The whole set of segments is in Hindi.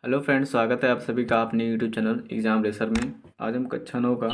हेलो फ्रेंड्स, स्वागत है आप सभी का अपने यूट्यूब चैनल एग्ज़ाम रेसर में। आज हम कक्षा 9 का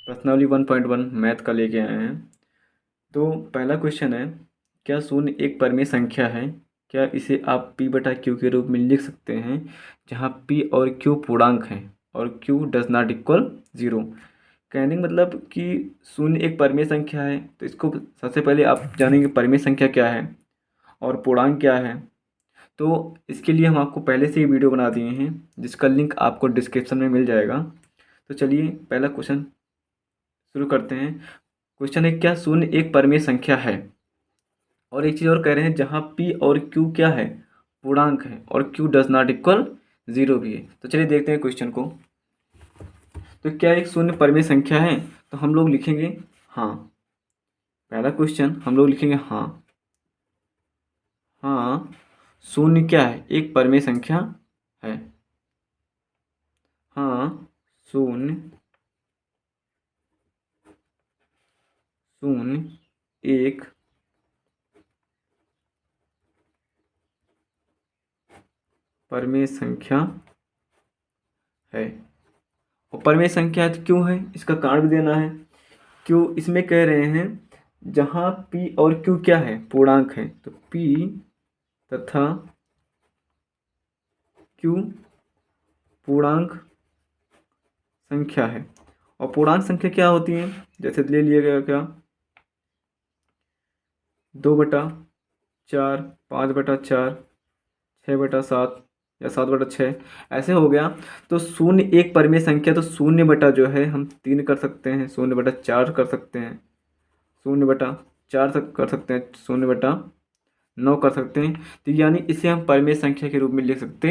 पर्सनली 1.1 मैथ का लेके आए हैं। तो पहला क्वेश्चन है, क्या शून्य एक परिमेय संख्या है? क्या इसे आप p बटा क्यू के रूप में लिख सकते हैं, जहां p और q पूर्णांक हैं और q डज नॉट इक्वल 0। कहने का मतलब कि शून्य एक परिमेय संख्या है, तो इसको सबसे पहले आप जानेंगे परिमेय संख्या क्या है और पूर्णांक क्या है। तो इसके लिए हम आपको पहले से ही वीडियो बना दिए हैं, जिसका लिंक आपको डिस्क्रिप्शन में मिल जाएगा। तो चलिए पहला क्वेश्चन शुरू करते हैं। क्वेश्चन है, क्या शून्य एक परिमेय संख्या है? और एक चीज़ और कह रहे हैं, जहाँ p और q क्या है, पूर्णांक है, और q डज नॉट इक्वल 0 भी है। तो चलिए देखते हैं क्वेश्चन को। तो क्या एक शून्य परिमेय संख्या है? तो हम लोग लिखेंगे हाँ। पहला क्वेश्चन हम लोग लिखेंगे हाँ। हाँ, शून्य क्या है, एक परिमेय संख्या है। हाँ, शून्य शून्य एक परिमेय संख्या है। और परिमेय संख्या है तो क्यों है, इसका कारण भी देना है। क्यों इसमें कह रहे हैं, जहाँ p और q क्या है, पूर्णांक है, तो p तथा q पूर्णांक संख्या है। और पूर्णांक संख्या क्या होती है, जैसे ले लिया गया क्या, 2/4, 5/4, 6/7 या 7/6 ऐसे हो गया। तो शून्य एक परिमेय संख्या, तो शून्य बटा जो है हम 3 कर सकते हैं, 0/4 कर सकते हैं, 0/4 तक कर सकते हैं, 0/9 कर सकते हैं। तो यानी इसे हम परिमेय संख्या के रूप में लिख सकते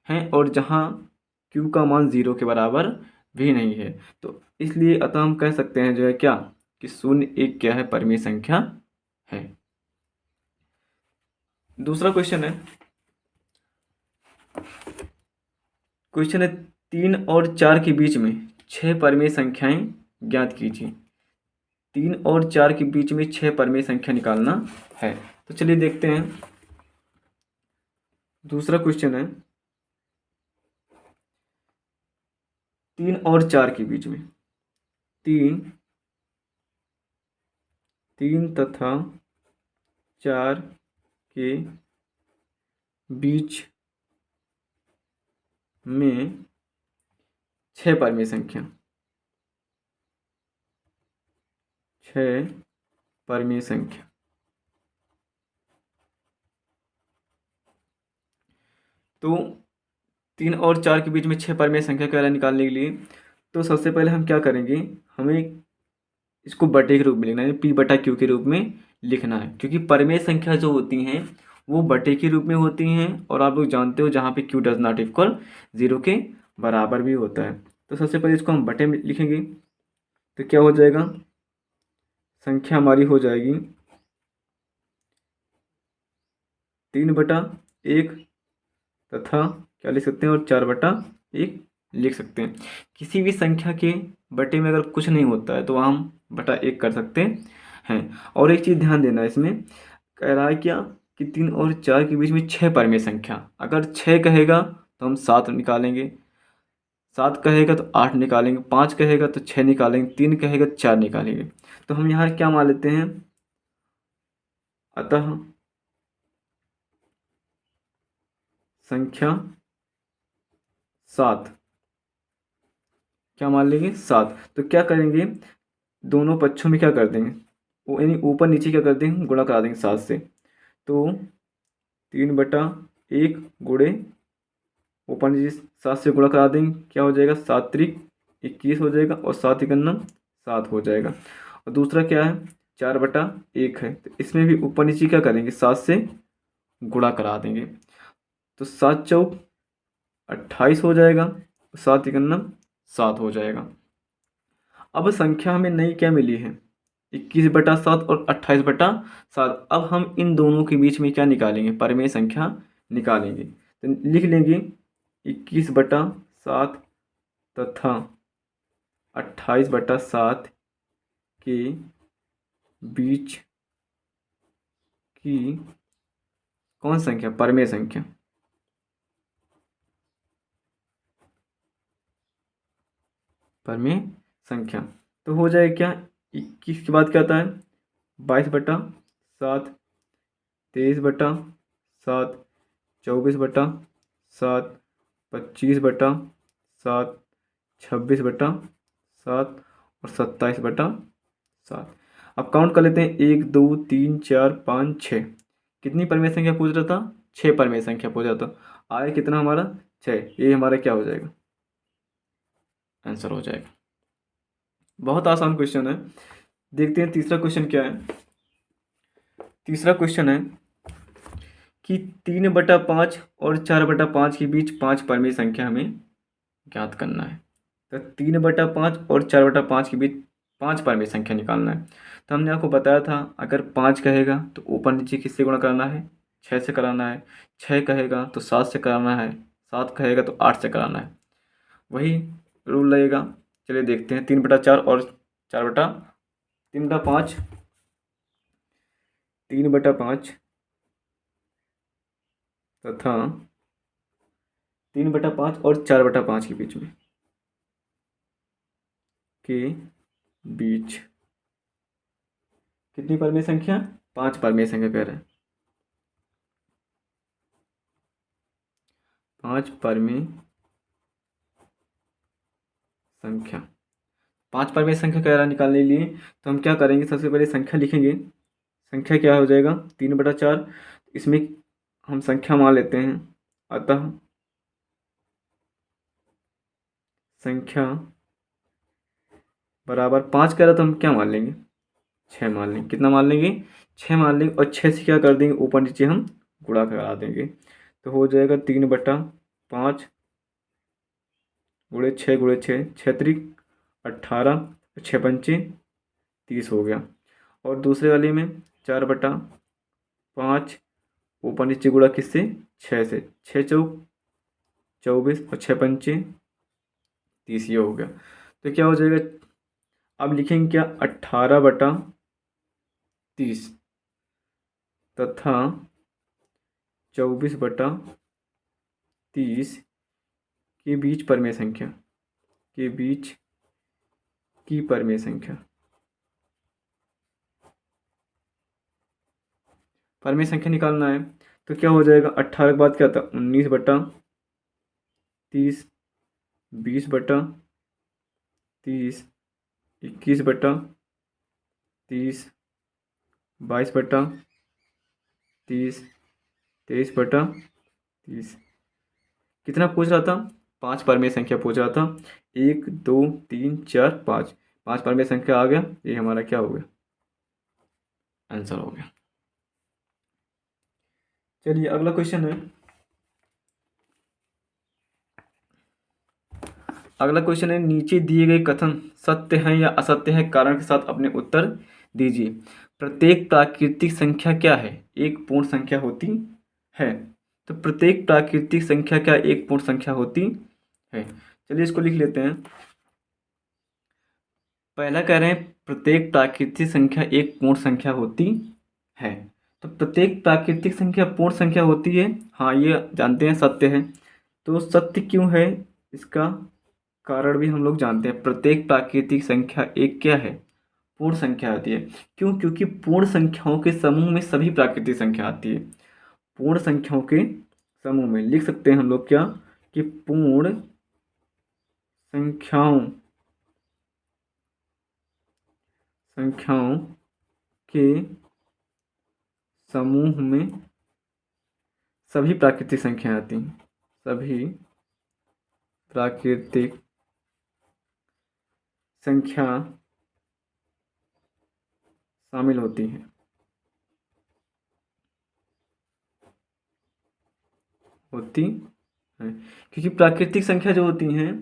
हैं, और जहाँ q का मान 0 के बराबर भी नहीं है। तो इसलिए अतः हम कह सकते हैं जो है क्या, कि शून्य एक क्या है, परिमेय संख्या है। दूसरा क्वेश्चन है, क्वेश्चन है 3 और 4 के बीच में 6 परिमेय संख्याएं ज्ञात कीजिए। 3 और 4 के बीच में 6 परिमेय संख्या निकालना है। तो चलिए देखते हैं। दूसरा क्वेश्चन है, 3 और 4 के बीच में, 3 तथा 4 के बीच में 6 परिमेय संख्या, 6 परिमेय संख्या। तो 3 और 4 के बीच में 6 परिमेय संख्या का निकालने के लिए, तो सबसे पहले हम क्या करेंगे, हमें इसको बटे के रूप में लिखना है, p बटा q के रूप में लिखना है। क्योंकि परिमेय संख्या जो होती हैं वो बटे के रूप में होती हैं, और आप लोग जानते हो जहाँ पे q डज नॉट इक्वल 0 के बराबर भी होता है। तो सबसे पहले इसको हम बटे में लिखेंगे, तो क्या हो जाएगा, संख्या हमारी हो जाएगी 3/1 तथा क्या लिख सकते हैं, और 4/1 लिख सकते हैं। किसी भी संख्या के बटे में अगर कुछ नहीं होता है तो हम बटा 1 कर सकते हैं। और एक चीज़ ध्यान देना, इसमें कह रहा है क्या, कि 3 और 4 के बीच में 6 परिमेय संख्या। अगर 6 कहेगा तो हम 7 निकालेंगे, 7 कहेगा तो 8 निकालेंगे, 5 कहेगा तो 6 निकालेंगे, 3 कहेगा तो 4 निकालेंगे। तो हम यहाँ क्या मान लेते हैं, अतः संख्या 7, क्या मान लेंगे, 7। तो क्या करेंगे, दोनों पक्षों में क्या कर देंगे, वो यानी ऊपर नीचे क्या कर देंगे, गुणा करा देंगे 7 से। तो 3/1 गुणे ऊपर नीचे 7 से गुणा करा देंगे, क्या हो जाएगा, 7×3 = 21 हो जाएगा, और 7×9 = 7 हो जाएगा। और दूसरा क्या है, 4/1 है, तो इसमें भी ऊपर नीचे क्या करेंगे, 7 से गुणा करा देंगे। तो 7×4 = 28 हो जाएगा, 7×9 = 7 हो जाएगा। अब संख्या हमें नई क्या मिली है, 21/7 और 28/7। अब हम इन दोनों के बीच में क्या निकालेंगे, परिमेय संख्या निकालेंगे। तो लिख लेंगे 21/7 तथा 28/7 के बीच की कौन संख्या, परिमेय संख्या। परमेय संख्या। तो हो जाएगा क्या, 21 के बाद क्या आता है, 22/7, 23/7, 24/7, 25/7, 26/7 और 27/7। अब काउंट कर लेते हैं, 1 2 3 4 5 6। कितनी परमेय संख्या पूछ रहा था, 6 परमेय संख्या पूछ रहा था। आया कितना हमारा, 6। ये हमारा क्या हो जाएगा, आंसर हो जाएगा। बहुत आसान क्वेश्चन है। देखते हैं तीसरा क्वेश्चन क्या है। तीसरा क्वेश्चन है कि 3/5 और 4/5 के बीच 5 परमेय संख्या हमें ज्ञात करना है। तो 3/5 और 4/5 के बीच 5 परमेय संख्या निकालना है। तो हमने आपको बताया था, अगर 5 कहेगा तो ऊपर नीचे किससे गुणा कराना है, 6 से कराना है। 6 कहेगा तो 7 से कराना है। 7 कहेगा तो 8 से कराना है। वही रूल लगेगा। चलिए देखते हैं, 3/4 और 3/5, 3/5 तथा 3/5 और 4/5 के बीच में, के बीच कितनी परमेय संख्या, 5 परमेय संख्या कह रहे हैं। 5 परमेय संख्या, 5 परमेय संख्या कह रहा निकालने के लिए, तो हम क्या करेंगे, सबसे पहले संख्या लिखेंगे। संख्या क्या हो जाएगा, 3/4। इसमें हम संख्या मान लेते हैं, अतः संख्या बराबर 5 कह रहा तो हम क्या मान लेंगे, 6 मान लेंगे। कितना मान लेंगे, 6 मान लेंगे। और 6 से क्या कर देंगे, ऊपर नीचे हम गुणा करा देंगे। तो हो जाएगा 3/5 गुणे 6 गुणे 6, 6×3 = 18, 6×5 = 30 हो गया। और दूसरे वाले में 4/5 ऊपर नीचे गुणा किससे, 6 से, 6×4 = 24 और 6×5 = 30, ये हो गया। तो क्या हो जाएगा, अब लिखेंगे क्या, 18/30 तथा 24/30 के बीच परमेय संख्या, के बीच की परमेय संख्या। परमेय संख्या निकालना है। तो क्या हो जाएगा, 18 के बाद क्या था, 19/30, 20/30, 21/30, 22/30, 23/30। कितना पूछ रहा था, 5 परमेय संख्या पूछ रहा था। 1 2 3 4 5, 5 परमेय संख्या आ गया। ये हमारा क्या हो गया, आंसर हो गया। चलिए अगला क्वेश्चन है। अगला क्वेश्चन है, नीचे दिए गए कथन सत्य हैं या असत्य हैं, कारण के साथ अपने उत्तर दीजिए। प्रत्येक प्राकृतिक संख्या क्या है, एक पूर्ण संख्या होती है। तो प्रत्येक प्राकृतिक संख्या क्या एक पूर्ण संख्या होती है। चलिए इसको लिख लेते हैं। पहला कह रहे हैं, प्रत्येक प्राकृतिक संख्या एक पूर्ण संख्या होती है। तो प्रत्येक प्राकृतिक संख्या पूर्ण संख्या होती है, हाँ ये जानते हैं, सत्य है। तो सत्य क्यों है, इसका कारण भी हम लोग जानते हैं। प्रत्येक प्राकृतिक संख्या एक क्या है, पूर्ण संख्या आती है। क्यों, क्योंकि पूर्ण संख्याओं के समूह में सभी प्राकृतिक संख्या आती है। पूर्ण संख्याओं के समूह में लिख सकते हैं हम लोग क्या, कि पूर्ण संख्याओं के समूह में सभी प्राकृतिक संख्याएं आती हैं। सभी प्राकृतिक संख्या शामिल होती हैं, क्योंकि प्राकृतिक संख्या जो होती हैं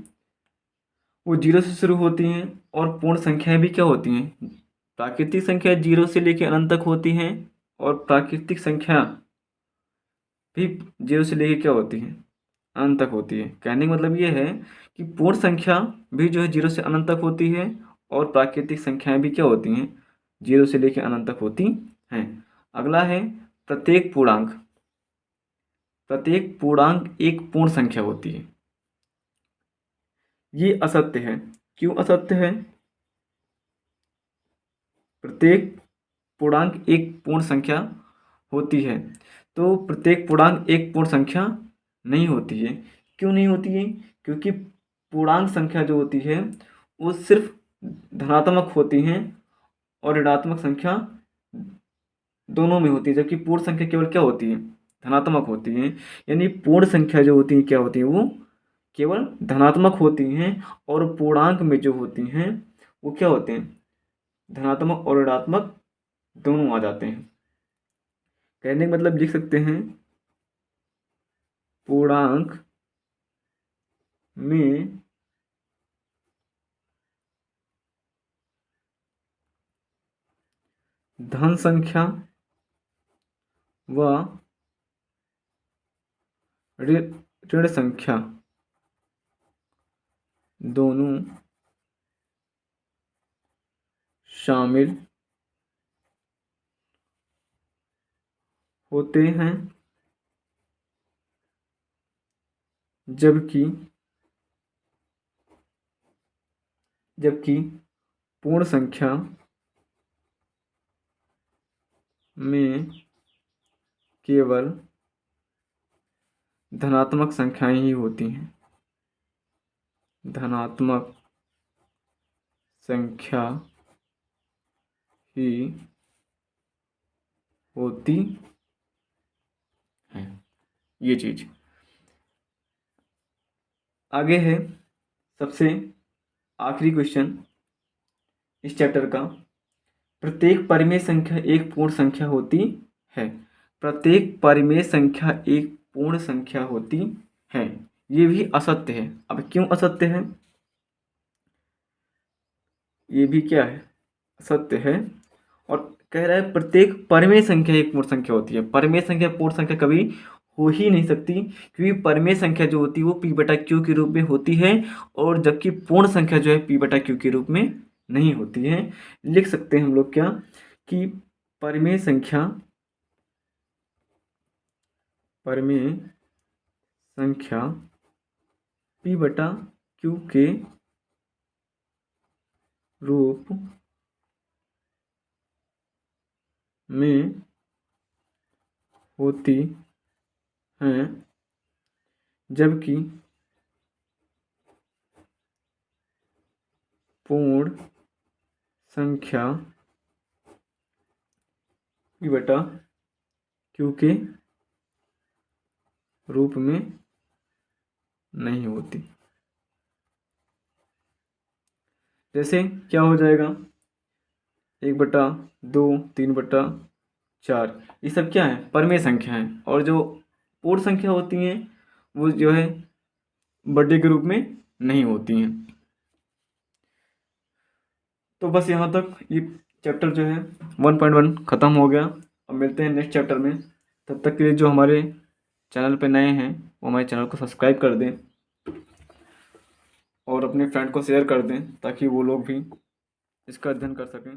वो 0 से शुरू होती हैं। और पूर्ण संख्याएं भी क्या होती हैं, प्राकृतिक संख्या 0 से लेकर अनंत तक होती हैं। और प्राकृतिक संख्या भी 0 से लेकर क्या होती हैं, अनंत तक होती है। कहने का मतलब ये है कि पूर्ण संख्या भी जो है 0 से अनंत तक होती है। और प्राकृतिक संख्याएं भी क्या होती हैं, 0 से लेकर अनंत तक होती हैं। अगला है, प्रत्येक पूर्णांक। प्रत्येक पूर्णांक एक पूर्ण संख्या होती है, ये असत्य है। क्यों असत्य है? प्रत्येक पूर्णांक एक पूर्ण संख्या होती है। तो प्रत्येक पूर्णांक एक पूर्ण संख्या नहीं होती है। क्यों नहीं होती है? क्योंकि पूर्णांक संख्या जो होती है वो सिर्फ धनात्मक होती हैं और ऋणात्मक संख्या दोनों में होती है, जबकि पूर्ण संख्या केवल क्या होती है? धनात्मक होती है। यानी पूर्ण संख्या जो होती है क्या होती है? वो केवल धनात्मक होती हैं और पूर्णांक में जो होती हैं वो क्या होते हैं? धनात्मक और ऋणात्मक दोनों आ जाते हैं। कहने का मतलब लिख सकते हैं पूर्णांक में धन संख्या व ऋण संख्या दोनों शामिल होते हैं, जबकि पूर्ण संख्या में केवल धनात्मक संख्याएं ही होती हैं। धनात्मक संख्या ही होती है, ये चीज। आगे है सबसे आखिरी क्वेश्चन इस चैप्टर का। प्रत्येक परिमेय संख्या एक पूर्ण संख्या होती है। प्रत्येक परिमेय संख्या एक पूर्ण संख्या होती है, ये भी असत्य है। अब क्यों असत्य है? ये भी क्या है? असत्य है। और कह रहा है प्रत्येक परिमेय संख्या एक पूर्ण संख्या होती है। परिमेय संख्या पूर्ण संख्या कभी हो ही नहीं सकती, क्योंकि परिमेय संख्या जो होती है वो पी बटा क्यू के रूप में होती है, और जबकि पूर्ण संख्या जो है पी बटा क्यू के रूप में नहीं होती है। लिख सकते हैं हम लोग क्या कि परिमेय संख्या पी बटा क्यू के रूप में होती हैं, जबकि पूर्ण संख्या पी बटा क्यू के रूप में नहीं होती। जैसे क्या हो जाएगा? 1/2, 3/4, ये सब क्या है? परिमेय संख्या है। और जो पूर्ण संख्या होती हैं वो जो है बड़े के रूप में नहीं होती हैं। तो बस यहाँ तक ये चैप्टर जो है 1.1 ख़त्म हो गया। अब मिलते हैं नेक्स्ट चैप्टर में। तब तक के लिए जो हमारे चैनल पे नए हैं वो हमारे चैनल को सब्सक्राइब कर दें और अपने फ्रेंड को शेयर कर दें, ताकि वो लोग भी इसका अध्ययन कर सकें।